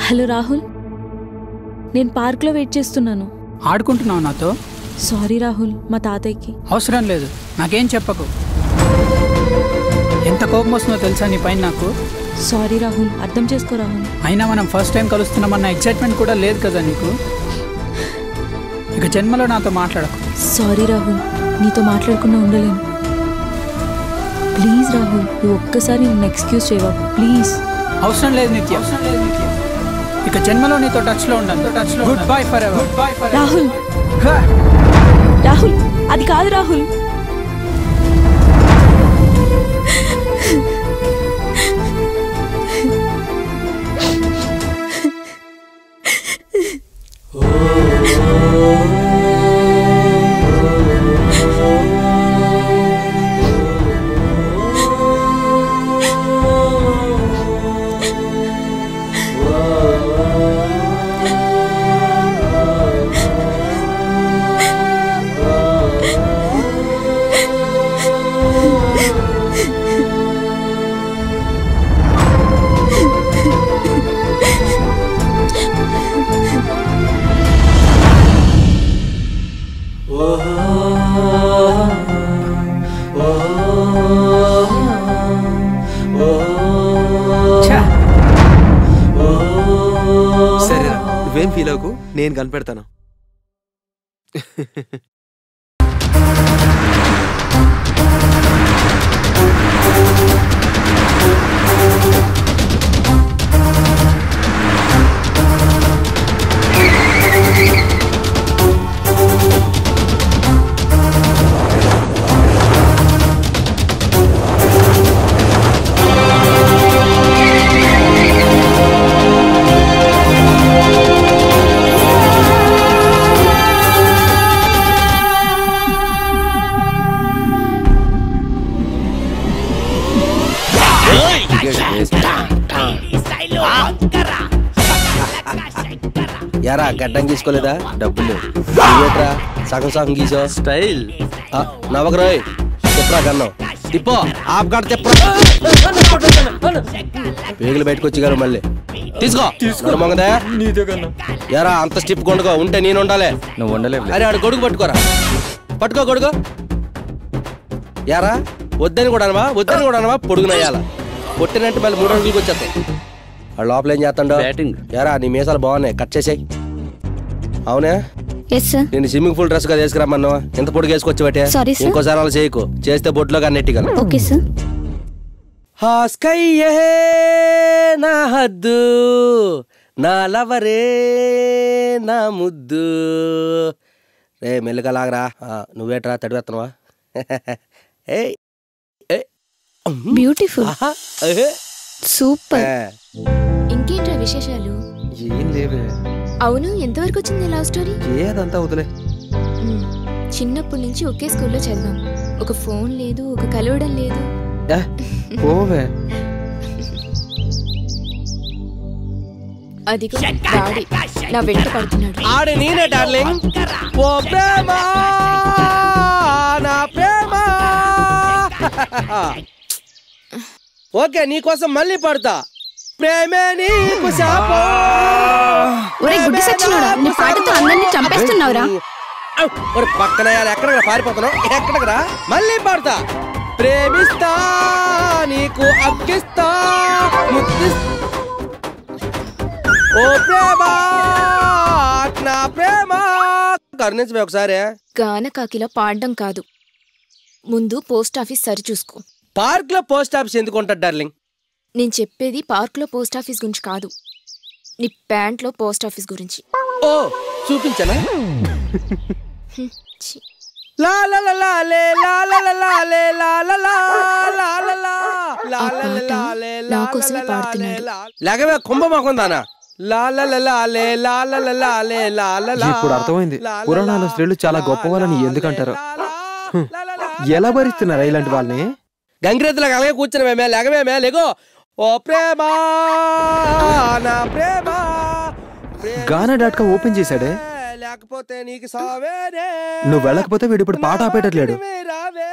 Hello Rahul, నేను పార్క్లో wait చేస్తున్నాను. ఆడుకుంటున్నావు నాతో? సారీ రాహుల్, మా తాతయ్యకి. అవసరం లేదు, నాకేం చెప్పకు. ఎంత కోపం వస్తుందో తెలుసా నీ పైన నాకు? సారీ రాహుల్, అర్థం చేసుకో రాహుల్. అయినా మనం ఫస్ట్ టైం కలుస్తున్నామన్న ఎక్సైట్మెంట్ కూడా లేదు కదా నీకు? ఇక జన్మలో నాతో మాట్లాడకు. సారీ రాహుల్, నీతో మాట్లాడకుండా ఉండలేను. ప్లీజ్ రాహుల్, నువ్వు ఒక్కసారి నన్ను ఎక్స్క్యూజ్ చేయవా ప్లీజ్? అవసరం లేదు నిత్య, ఇక జన్మలో నీతో టచ్ లో ఉండాలి. Good bye for ever. Rahul, Rahul, అది కాదు రాహుల్. సరేరా, నువ్వేం ఫీల్ అవ్వకు, నేను కనిపెడతాను. యారా గడ్డం గీసుకోలేదా? డబ్బులు లేవుట్రా, సగం సగం గీసో స్టైల్ నవకరాయ్. చెప్పరా గన్నం తిప్పో, ఆప్ గడ చెప్పరా. పేగులు బయటకు వచ్చి గారు మళ్ళీ తీసుకో మొంగదా. యారా అంత స్టిప్ కొండుకో, ఉంటే నేను ఉండాలి. నువ్వు ఉండలేవు. అరే ఆడు గొడుగు పట్టుకోరా, పట్టుకో గొడుగు. యారా వద్దని కూడా అనవా పొడుగునయ్యాల పొట్టినట్టు మళ్ళీ 3 రోజులకి వచ్చేస్తాయి. వాడు లోపల ఏం చేస్తాడో. యారా నీ మీసాలు బాగున్నాయి, కట్ చేసేయి. అవునా? నేను స్విమ్మింగ్ పూల్ డ్రెస్ గా తీసుకురమ్మన్నా, ఎంత పొడుగు వేసుకొచ్చి బట్టే. ఇంకోసారి అలా చేయకు, చేస్తే బొట్లో కన్నెట్టిగా. నా హద్దు నా లవరే నా ముద్దు. రే మెల్లిగా లాగరా. నువ్వేట్రా తడివేస్తున్నావా? Beautiful, super. ఇంకేంట్రా విశేషాలు? ఏం లేవే. అవును, ఎంతవరకు వచ్చింది లవ్ స్టోరీ? ఏదంతా వదిలే. చిన్నప్పటి నుంచి ఒకే స్కూల్లో చదివాం. ఒక ఫోన్ లేదు, ఒక కలవడం లేదు. పోవే. అది డాడీ నా వెంట పడుతున్నాడు. ఆడే నేనే డార్లింగ్. ఓ ప్రేమ నా ప్రేమ. ఓకే, నీకోసం మళ్ళీ పడతా. ప్రేమే నీకు శాపం. ఒరే గుడ్డి సచ్చినోడా, నీ పాటతో అందరినీ చంపేస్తున్నావురా. ఒరే పక్కన ఎక్కడ పారిపోతున్నావు? ఎక్కడకరా? మళ్ళీ పాడతా. ప్రేమిస్తా నీకు అక్కిస్తా ఓ ప్రేమ నా ప్రేమ. కరుణించమే ఒకసారి. గానకాకిలా పాడడం కాదు, ముందు పోస్ట్ ఆఫీస్ సరి చూసుకో. పార్క్ లో పోస్ట్ ఆఫీస్ ఎందుకు ఉంటుంది డార్లింగ్? నేను చెప్పేది పార్క్ లో పోస్ట్ ఆఫీస్ గురించి కాదు, నీ ప్యాంట్ లో పోస్ట్ ఆఫీస్ గురించి. ఓ చూపించనా? నా కోసమే పాడుతున్నాడు. లేకవే కుంభమాకుందానా? ఇప్పుడు అర్థమైంది పురాణాల స్త్రీలు చాలా గొప్పవాళ్ళని ఎందుకంటారు. ఎలా భరిస్తున్నారా ఇలాంటి వాళ్ళని? గంగిరెద్దులకు అలాగే కూర్చున్నామే, లేకవేమే లేగో. ఓ ప్రేమ నా ప్రేమ. గానా.com ఓపెన్ చేశాడే, లేకపోతే నీకు సావేనే. నువ్వు వెళ్ళకపోతే వీడు ఇప్పుడు పాట ఆపేటట్లేడు. రావే